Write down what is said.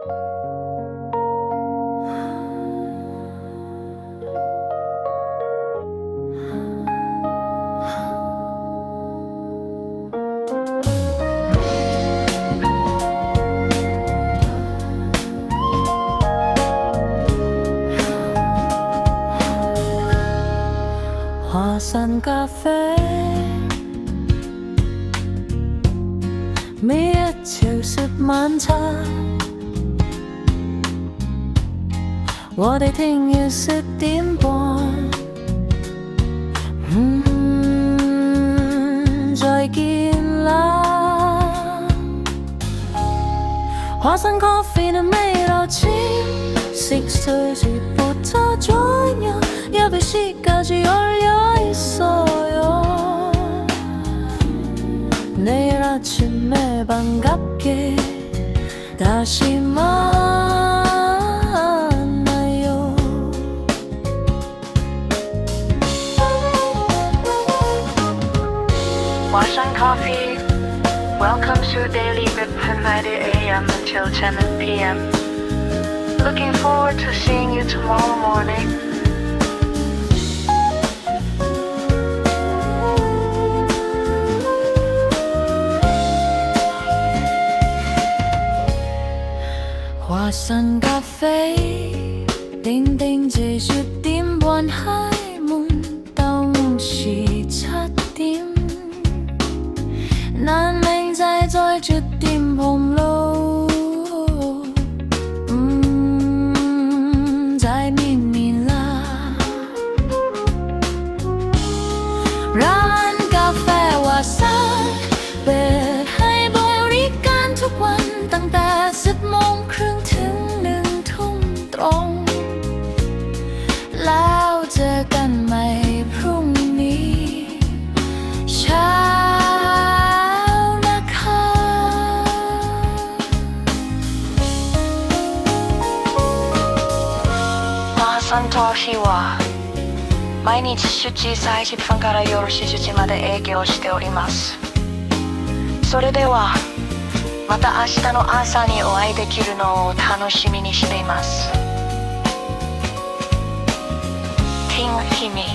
华山咖啡，每日潮湿晚餐，我哋聽日10點半，再見啦。華山咖啡的味道清晰，隨時不它轉悠，要被洗乾淨而所有내일 아침에 반갑게 다시 만나요. Huashan Coffee. Welcome to Daily Bip from 9 a.m. until 10 p.m. Looking forward to seeing you tomorrow morning.華山咖啡，定定這10點半開門，到時7點，難明仔在10點碰路，在裡面啦。ร้านกาแฟ華山เปิดให้บริการทุกวันตั้งแต่10 โมงครึ่งถึง1 ทุ่มตรง แล้วเจอกันใหม่พรุ่งนี้เช้านะคะHuashan Coffee は毎日7時30分から夜7時まで営業しております。それではまた明日の朝にお会いできるのを楽しみにしています。Ting Kimi